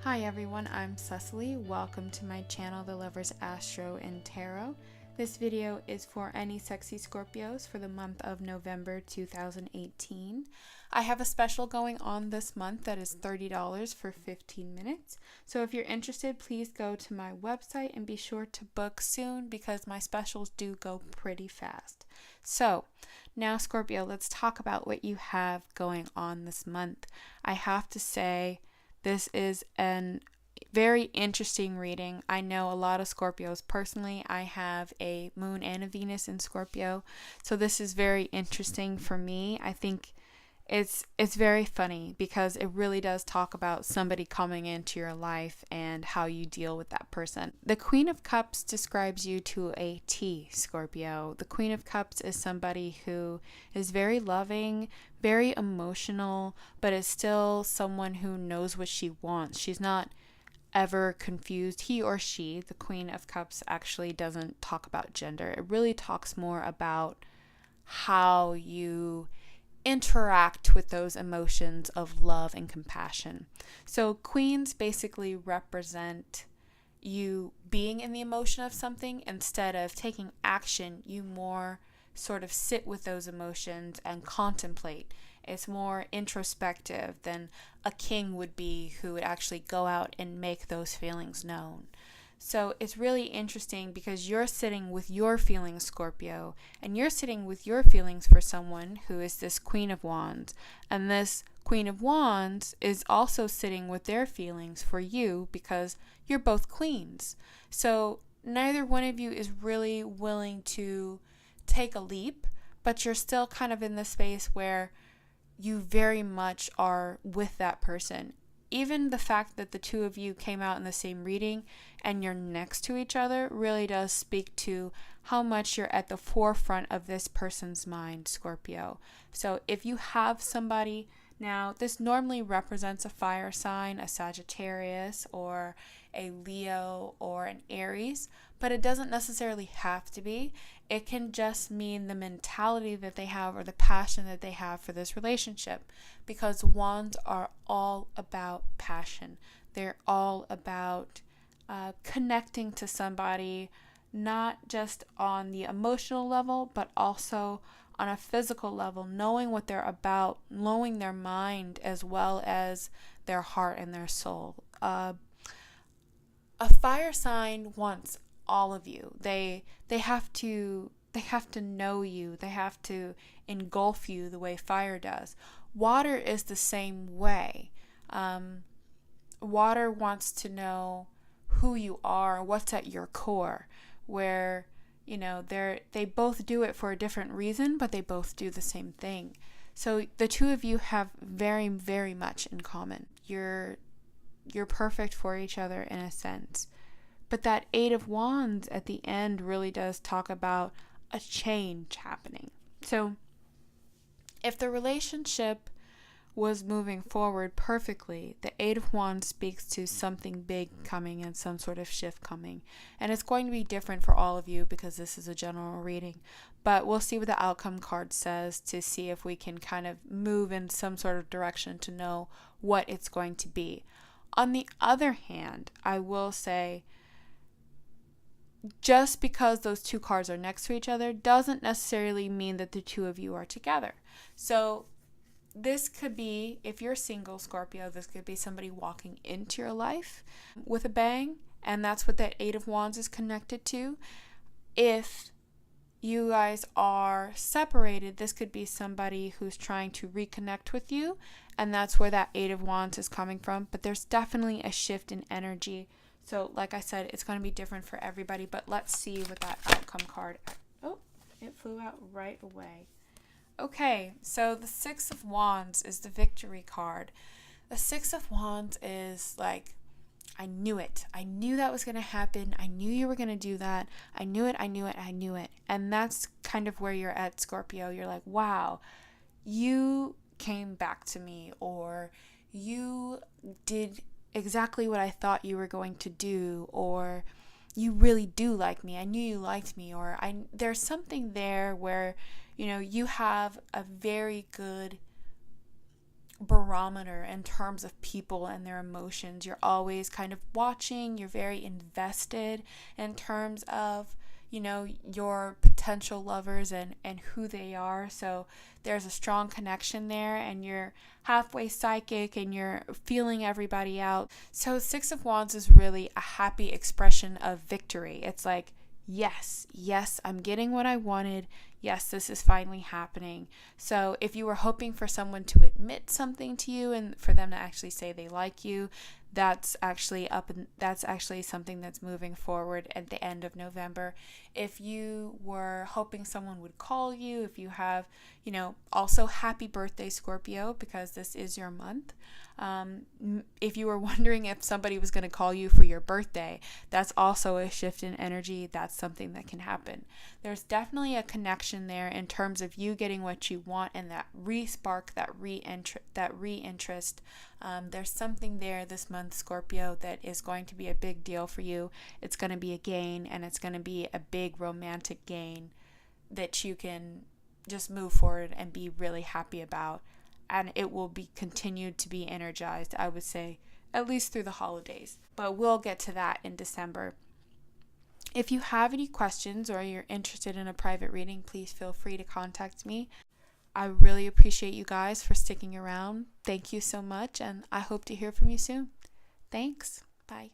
Hi everyone, I'm Cecily. Welcome to my channel, The Lover's Astro and Tarot. This video is for any sexy Scorpios for the month of November 2018. I have a special going on this month that is $30 for 15 minutes. So if you're interested, please go to my website and be sure to book soon because my specials do go pretty fast. So now Scorpio, let's talk about what you have going on this month. I have to say, this is a very interesting reading. I know a lot of Scorpios. Personally, I have a moon and a Venus in Scorpio, so this is very interesting for me. I think it's very funny because it really does talk about somebody coming into your life and how you deal with that person. The Queen of Cups describes you to a T, Scorpio. The Queen of Cups is somebody who is very loving, very emotional, but is still someone who knows what she wants. She's not ever confused. He or she, the Queen of Cups, actually doesn't talk about gender. It really talks more about how you interact with those emotions of love and compassion. So queens basically represent you being in the emotion of something. Instead of taking action, you more sort of sit with those emotions and contemplate. It's more introspective than a king would be, who would actually go out and make those feelings known. So it's really interesting because you're sitting with your feelings, Scorpio, and you're sitting with your feelings for someone who is this Queen of Wands. And this Queen of Wands is also sitting with their feelings for you because you're both queens. So neither one of you is really willing to take a leap, but you're still kind of in the space where you very much are with that person. Even the fact that the two of you came out in the same reading and you're next to each other really does speak to how much you're at the forefront of this person's mind, Scorpio. So if you have somebody, now this normally represents a fire sign, a Sagittarius, or a Leo, or an Aries, but it doesn't necessarily have to be. It can just mean the mentality that they have or the passion that they have for this relationship, because wands are all about passion. They're all about connecting to somebody, not just on the emotional level, but also on a physical level, knowing what they're about, knowing their mind as well as their heart and their soul. A fire sign wants all of you. They have to know you. They have to engulf you the way fire does. Water is the same way. Water wants to know who you are, what's at your core, where they both do it for a different reason, but they both do the same thing. So the two of you have very, very much in common. You're perfect for each other in a sense. But that Eight of Wands at the end really does talk about a change happening. So if the relationship was moving forward perfectly, the Eight of Wands speaks to something big coming and some sort of shift coming. And it's going to be different for all of you because this is a general reading. But we'll see what the outcome card says to see if we can kind of move in some sort of direction to know what it's going to be. On the other hand, I will say, just because those two cards are next to each other doesn't necessarily mean that the two of you are together. So this could be, if you're single, Scorpio, this could be somebody walking into your life with a bang, and that's what that Eight of Wands is connected to. If you guys are separated, this could be somebody who's trying to reconnect with you, and that's where that Eight of Wands is coming from. But there's definitely a shift in energy. So like I said, it's going to be different for everybody, but let's see what that outcome card... Oh, it flew out right away. Okay, so the Six of Wands is the victory card. The Six of Wands is like, I knew it. I knew that was going to happen. I knew you were going to do that. I knew it. And that's kind of where you're at, Scorpio. You're like, wow, you came back to me, or you did exactly what I thought you were going to do, or you really do like me. I knew you liked me, or there's something there where, you have a very good barometer in terms of people and their emotions. You're always kind of watching, you're very invested in terms of, you know, your potential lovers and who they are. So there's a strong connection there, and you're halfway psychic and you're feeling everybody out. So Six of Wands is really a happy expression of victory. It's like, yes, I'm getting what I wanted. Yes, this is finally happening. So if you were hoping for someone to admit something to you and for them to actually say they like you, that's actually something that's moving forward at the end of November. If you were hoping someone would call you, if you have, you know, also happy birthday, Scorpio, because this is your month. If you were wondering if somebody was going to call you for your birthday, that's also a shift in energy. That's something that can happen. There's definitely a connection there in terms of you getting what you want and that re-spark, that re-interest. There's something there this month, Scorpio, that is going to be a big deal for you. It's going to be a gain, and it's going to be a big romantic gain that you can just move forward and be really happy about. And it will be continued to be energized, I would say, at least through the holidays. But we'll get to that in December. If you have any questions or you're interested in a private reading, please feel free to contact me. I really appreciate you guys for sticking around. Thank you so much, and I hope to hear from you soon. Thanks. Bye.